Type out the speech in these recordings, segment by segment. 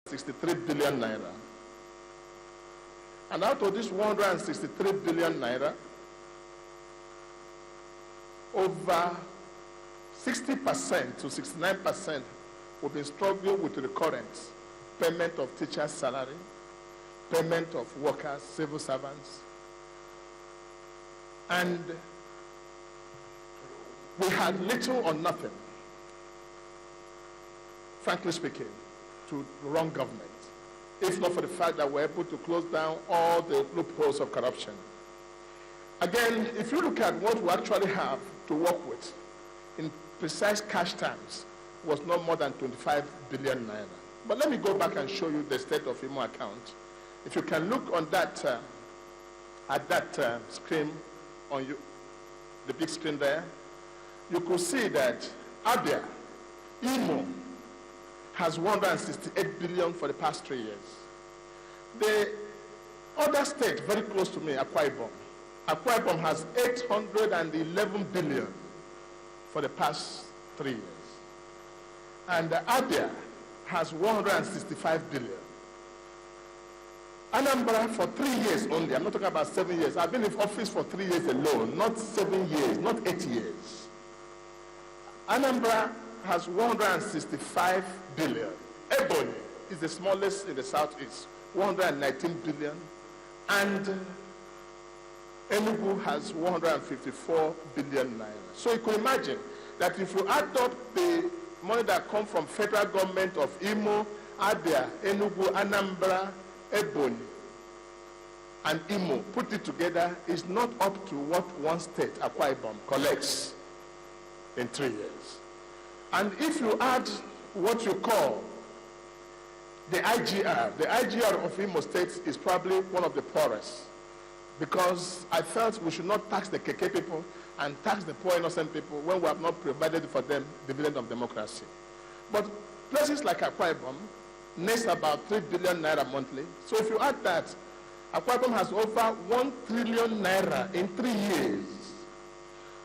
163 billion naira. And out of this 163 billion naira, over 60% to 69% will be struggling with recurrent payment of teachers' salary, payment of workers, civil servants. And we had little or nothing, frankly speaking, to run government, if not for the fact that we're able to close down all the loopholes of corruption. Again, if you look at what we actually have to work with, in precise cash terms, was not more than 25 billion naira. But let me go back and show you the State of Imo account. If you can look on that, at that screen, on you, the big screen there, you could see that Abia, Imo, has 168 billion for the past 3 years. The other state very close to me, Akwa Ibom has 811 billion for the past 3 years. And Abia has 165 billion. Anambra for 3 years only, I'm not talking about 7 years. I've been in office for 3 years alone, not 7 years, not 8 years. Anambra has 165 billion. Ebonyi is the smallest in the southeast, 119 billion. And Enugu has 154 billion naira. So you could imagine that if you add up the money that comes from federal government of Imo, Abia, Enugu, Anambra, Ebonyi, and Imo, put it together, is not up to what one state, Akwa Ibom, collects in 3 years. And if you add what you call the IGR of Imo State is probably one of the poorest, because I felt we should not tax the KK people and tax the poor innocent people when we have not provided for them dividend of democracy. But places like Akwa Ibom nest about 3 billion naira monthly. So if you add that, Akwa Ibom has over 1 trillion naira in 3 years,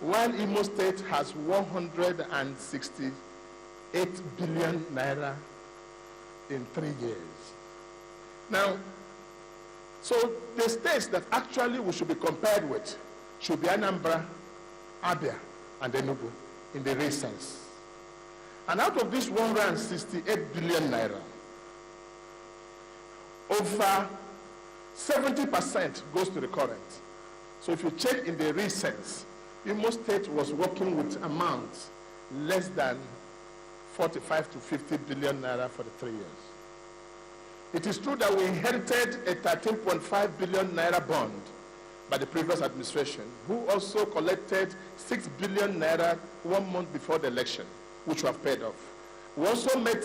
while Imo State has 168 billion naira in 3 years. Now, so the states that actually we should be compared with should be Anambra, Abia, and Enugu in the real sense. And out of this 168 billion naira, over 70% goes to the current. So if you check in the real sense, Imo State was working with amounts less than 45 to 50 billion naira for the 3 years. It is true that we inherited a 13.5 billion naira bond by the previous administration, who also collected 6 billion naira 1 month before the election, which we have paid off. We also made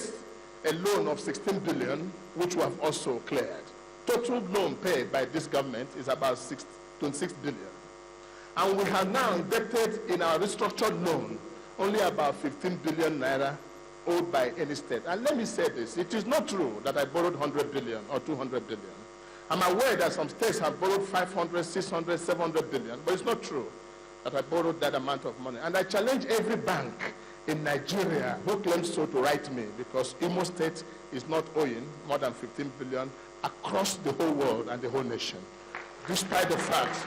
a loan of 16 billion, which we have also cleared. Total loan paid by this government is about 26 billion. And we have now indebted in our restructured loan only about 15 billion naira owed by any state. And let me say this, it is not true that I borrowed 100 billion or 200 billion. I'm aware that some states have borrowed 500, 600, 700 billion, but it's not true that I borrowed that amount of money. And I challenge every bank in Nigeria who claims so to write me, because Imo State is not owing more than 15 billion across the whole world and the whole nation, despite the fact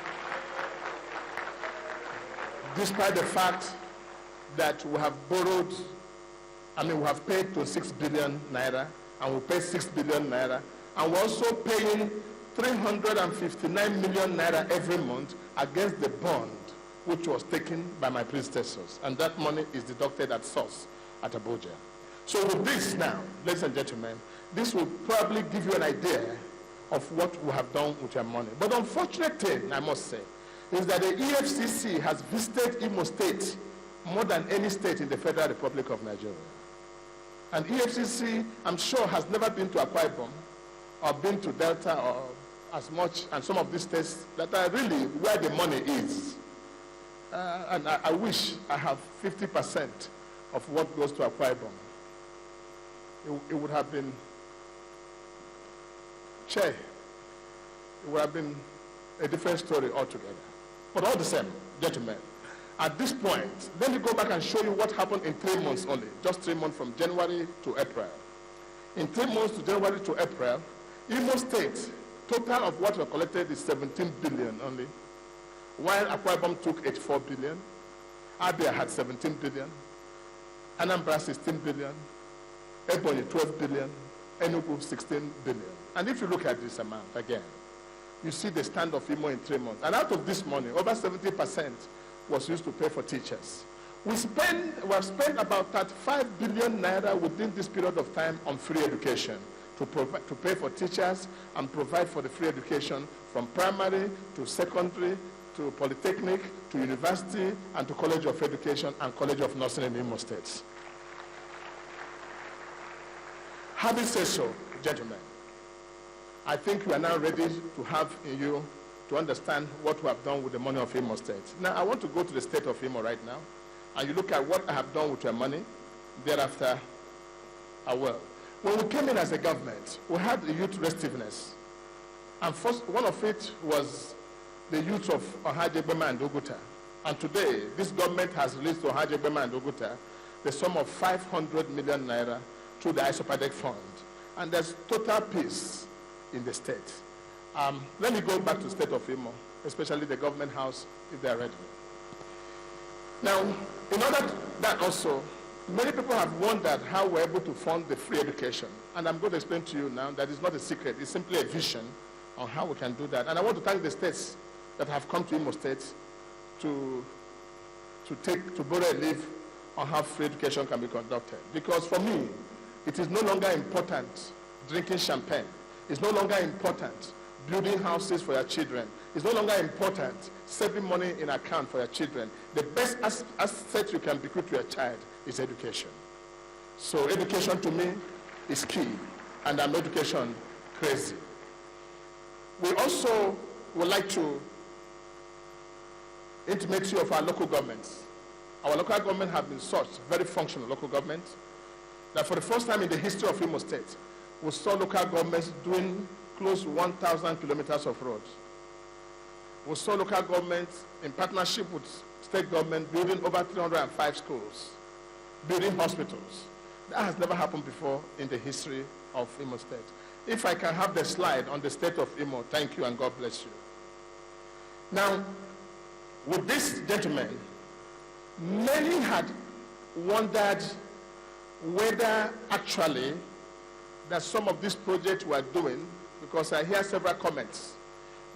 that we have borrowed, we have paid to 6 billion naira, and we pay 6 billion naira, and we're also paying 359 million naira every month against the bond which was taken by my predecessors, and that money is deducted at source at Abuja. So with this now, ladies and gentlemen, this will probably give you an idea of what we have done with your money. But the unfortunate thing, I must say, is that the EFCC has visited Imo State more than any state in the Federal Republic of Nigeria. And EFCC, I'm sure, has never been to Akwa Ibom or been to Delta or as much, and some of these states that are really where the money is. And I wish I have 50% of what goes to Akwa Ibom. It would have been, it would have been a different story altogether. But all the same, gentlemen, at this point, let me go back and show you what happened in 3 months only, just 3 months from January to April. In 3 months to January to April, Imo State, total of what we collected is 17 billion only, while Akwa Ibom took 84 billion, Abia had 17 billion, Anambra 16 billion, Ebonyi 12 billion, Enugu 16 billion. And if you look at this amount again, you see the stand of Imo in 3 months. And out of this money, over 70% was used to pay for teachers. We have spent about 35 billion naira within this period of time on free education to pay for teachers and provide for the free education from primary to secondary to polytechnic to university and to College of Education and College of Nursing in Imo State. Having said so, gentlemen, I think we are now ready to have in you to understand what we have done with the money of Imo State. Now, I want to go to the state of Imo right now, and you look at what I have done with your money. Thereafter, I will. When we came in as a government, we had the youth restiveness. And first, one of it was the youth of Ohajegbema and Oguta. And today, this government has released to Ohajegbema and Oguta the sum of 500 million naira through the Isopadic Fund. And there's total peace in the state. Let me go back to the state of Imo, especially the government house, if they're ready. Now, in order to that also, many people have wondered how we're able to fund the free education. And I'm going to explain to you now that it's not a secret. It's simply a vision on how we can do that. And I want to thank the states that have come to Imo State to borrow a leave on how free education can be conducted. Because for me, it is no longer important drinking champagne. It's no longer important building houses for your children. It's no longer important saving money in account for your children. The best asset you can bequeath to your child is education. So education to me is key, and I'm education crazy. We also would like to intimate to you of our local governments. Our local government have been such very functional local governments that for the first time in the history of Imo State, we saw local governments doing close to 1,000 kilometers of roads. We saw local governments in partnership with state government building over 305 schools, building hospitals. That has never happened before in the history of Imo State. If I can have the slide on the state of Imo, thank you and God bless you. Now, with this gentleman, many had wondered whether actually that some of these projects we are doing, because I hear several comments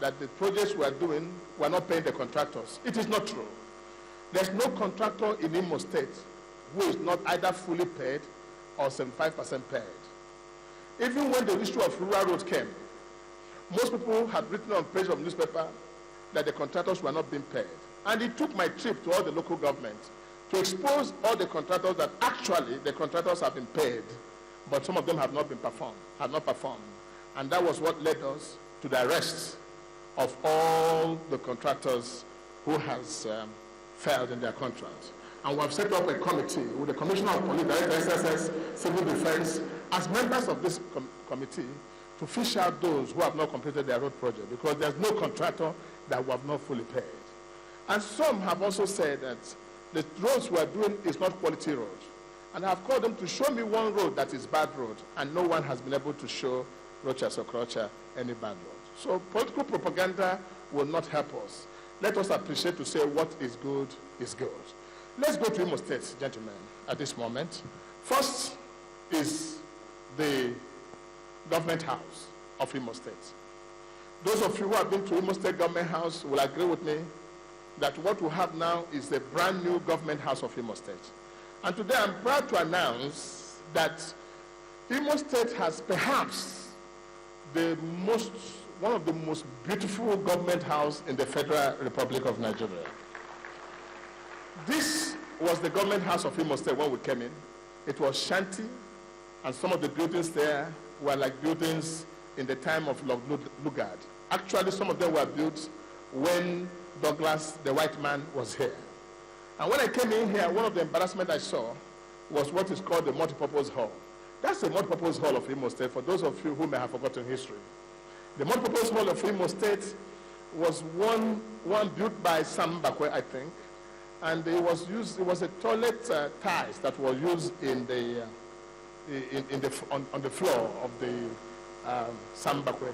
that the projects we are doing were not paying the contractors. It is not true. There's no contractor in Imo State who is not either fully paid or 75% paid. Even when the issue of rural roads came, most people had written on page of newspaper that the contractors were not being paid. And it took my trip to all the local governments to expose all the contractors that actually the contractors have been paid, but some of them have not performed. And that was what led us to the arrest of all the contractors who has failed in their contracts. And we have set up a committee with the Commissioner of Police, Director SSS, Civil Defense, as members of this committee to fish out those who have not completed their road project, because there's no contractor that we have not fully paid. And some have also said that the roads we are doing is not quality roads. And I've called them to show me one road that is bad road, and no one has been able to show Rochas Okorocha any bad road. So political propaganda will not help us. Let us appreciate to say what is good is good. Let's go to Imo State, gentlemen, at this moment. First is the government house of Imo State. Those of you who have been to Imo State government house will agree with me that what we have now is the brand new government house of Imo State. And today I'm proud to announce that Imo State has perhaps one of the most beautiful government house in the Federal Republic of Nigeria. This was the government house of Imo State when we came in. It was shanty, and some of the buildings there were like buildings in the time of Lord Lugard. Actually, some of them were built when Douglas, the white man, was here. And when I came in here, one of the embarrassments I saw was what is called the multipurpose hall. That's the multipurpose hall of Imo State, for those of you who may have forgotten history. The multipurpose hall of Imo State was one built by Sam Bakwe, I think, and it was a toilet tiles that was used in the on the floor of the Sambakwe.